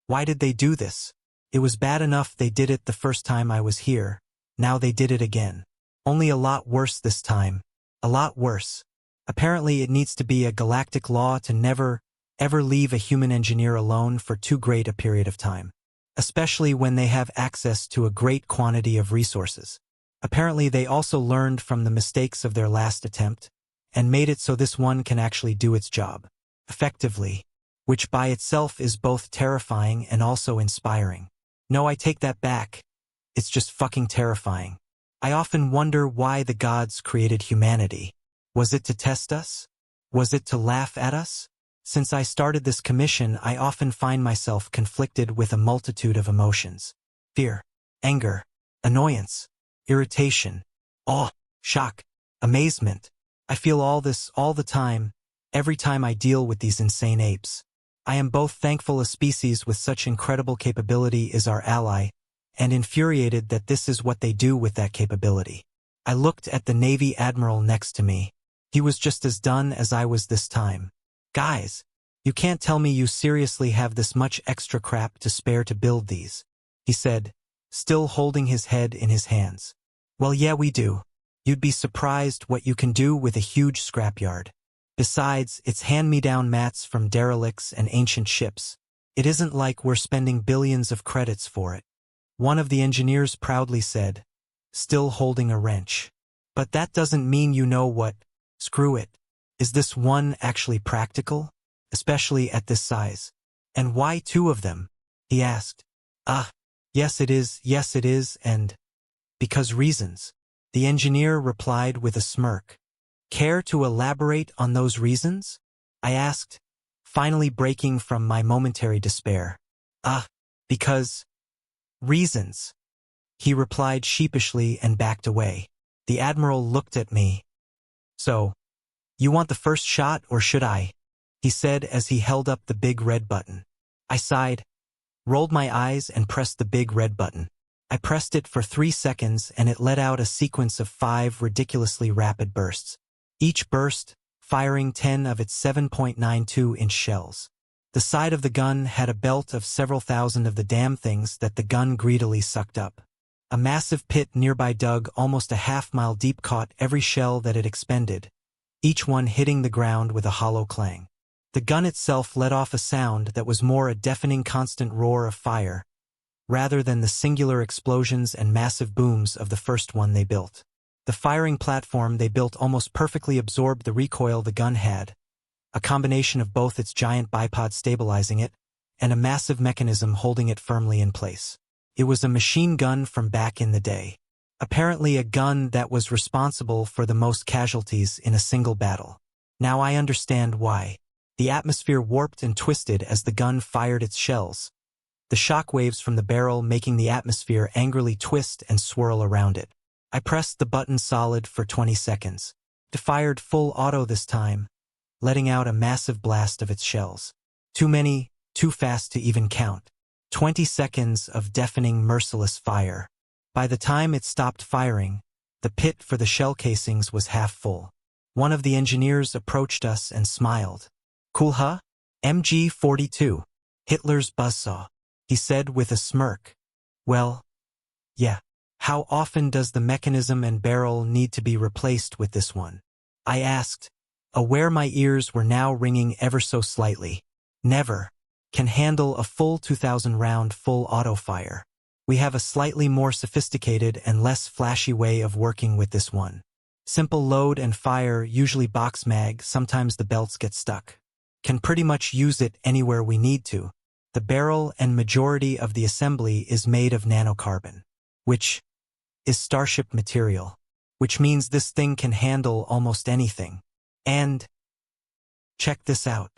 Why did they do this? It was bad enough they did it the first time I was here. Now they did it again. Only a lot worse this time. A lot worse. Apparently it needs to be a galactic law to never, ever leave a human engineer alone for too great a period of time. Especially when they have access to a great quantity of resources. Apparently they also learned from the mistakes of their last attempt, and made it so this one can actually do its job. Effectively. Which by itself is both terrifying and also inspiring. No, I take that back. It's just fucking terrifying. I often wonder why the gods created humanity. Was it to test us? Was it to laugh at us? Since I started this commission, I often find myself conflicted with a multitude of emotions. Fear, anger, annoyance, irritation, awe, shock, amazement. I feel all this all the time, every time I deal with these insane apes. I am both thankful a species with such incredible capability is our ally, and infuriated that this is what they do with that capability. I looked at the Navy Admiral next to me. He was just as done as I was this time. Guys, you can't tell me you seriously have this much extra crap to spare to build these, he said, still holding his head in his hands. Well, yeah, we do. You'd be surprised what you can do with a huge scrapyard. Besides, it's hand-me-down mats from derelicts and ancient ships. It isn't like we're spending billions of credits for it. One of the engineers proudly said, still holding a wrench. But that doesn't mean you know what. Screw it. Is this one actually practical? Especially at this size. And why two of them? He asked. Yes it is, and because reasons. The engineer replied with a smirk. Care to elaborate on those reasons? I asked, finally breaking from my momentary despair. Because reasons. He replied sheepishly and backed away. The Admiral looked at me. So, you want the first shot or should I? He said as he held up the big red button. I sighed, rolled my eyes and pressed the big red button. I pressed it for 3 seconds and it let out a sequence of 5 ridiculously rapid bursts. Each burst, firing 10 of its 7.92-inch shells. The side of the gun had a belt of several thousand of the damn things that the gun greedily sucked up. A massive pit nearby dug almost a half-mile deep caught every shell that it expended, each one hitting the ground with a hollow clang. The gun itself let off a sound that was more a deafening constant roar of fire, rather than the singular explosions and massive booms of the first one they built. The firing platform they built almost perfectly absorbed the recoil the gun had, a combination of both its giant bipod stabilizing it and a massive mechanism holding it firmly in place. It was a machine gun from back in the day. Apparently a gun that was responsible for the most casualties in a single battle. Now I understand why. The atmosphere warped and twisted as the gun fired its shells, the shock waves from the barrel making the atmosphere angrily twist and swirl around it. I pressed the button solid for 20 seconds. It fired full auto this time, letting out a massive blast of its shells. Too many, too fast to even count. 20 seconds of deafening, merciless fire. By the time it stopped firing, the pit for the shell casings was half full. One of the engineers approached us and smiled. Cool, huh? MG-42. Hitler's buzzsaw, he said with a smirk. Well, yeah. How often does the mechanism and barrel need to be replaced with this one? I asked, aware my ears were now ringing ever so slightly. Never. Can handle a full 2,000-round full auto fire. We have a slightly more sophisticated and less flashy way of working with this one. Simple load and fire, usually box mag, sometimes the belts get stuck. Can pretty much use it anywhere we need to. The barrel and majority of the assembly is made of nanocarbon, which is Starship material, which means this thing can handle almost anything. And check this out,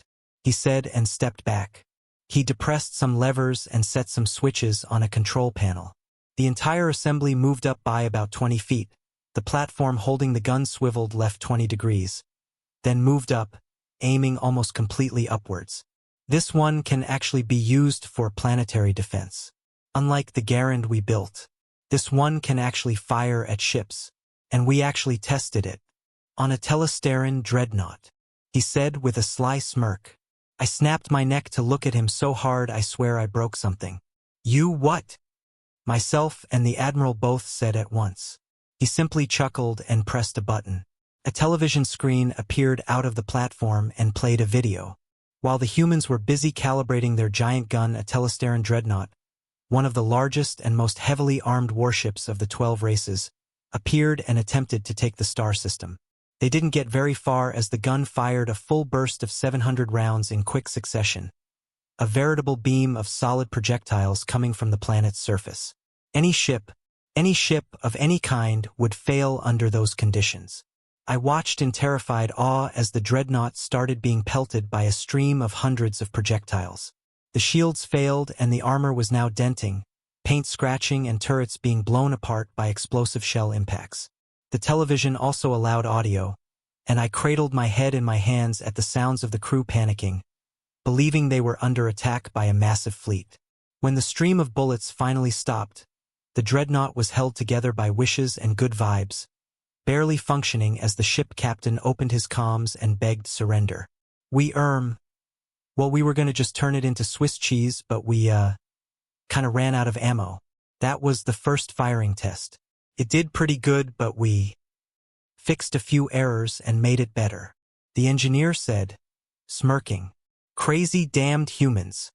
he said and stepped back. He depressed some levers and set some switches on a control panel. The entire assembly moved up by about 20 feet. The platform holding the gun swiveled left 20 degrees, then moved up, aiming almost completely upwards. This one can actually be used for planetary defense. Unlike the Garand we built, this one can actually fire at ships, and we actually tested it on a Telesteran dreadnought, he said with a sly smirk. I snapped my neck to look at him so hard I swear I broke something. You what? Myself and the Admiral both said at once. He simply chuckled and pressed a button. A television screen appeared out of the platform and played a video. While the humans were busy calibrating their giant gun, a Telestaran dreadnought, one of the largest and most heavily armed warships of the 12 races, appeared and attempted to take the star system. They didn't get very far as the gun fired a full burst of 700 rounds in quick succession. A veritable beam of solid projectiles coming from the planet's surface. Any ship of any kind would fail under those conditions. I watched in terrified awe as the dreadnought started being pelted by a stream of hundreds of projectiles. The shields failed and the armor was now denting, paint scratching and turrets being blown apart by explosive shell impacts. The television also allowed audio, and I cradled my head in my hands at the sounds of the crew panicking, believing they were under attack by a massive fleet. When the stream of bullets finally stopped, the dreadnought was held together by wishes and good vibes, barely functioning as the ship captain opened his comms and begged surrender. We were gonna just turn it into Swiss cheese, but we, kinda ran out of ammo. That was the first firing test. It did pretty good, but we fixed a few errors and made it better. The engineer said, smirking. Crazy damned humans.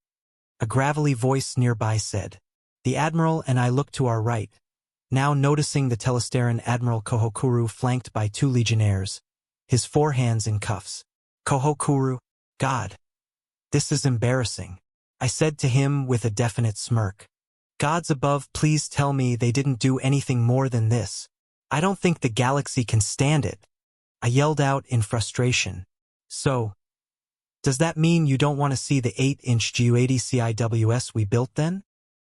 A gravelly voice nearby said. The Admiral and I looked to our right, now noticing the Telestaran Admiral Kohokuru flanked by 2 legionnaires, his 4 hands in cuffs. Kohokuru, God. This is embarrassing, I said to him with a definite smirk. Gods above, please tell me they didn't do anything more than this. I don't think the galaxy can stand it. I yelled out in frustration. So, does that mean you don't want to see the 8-inch GU-80 CIWS we built then?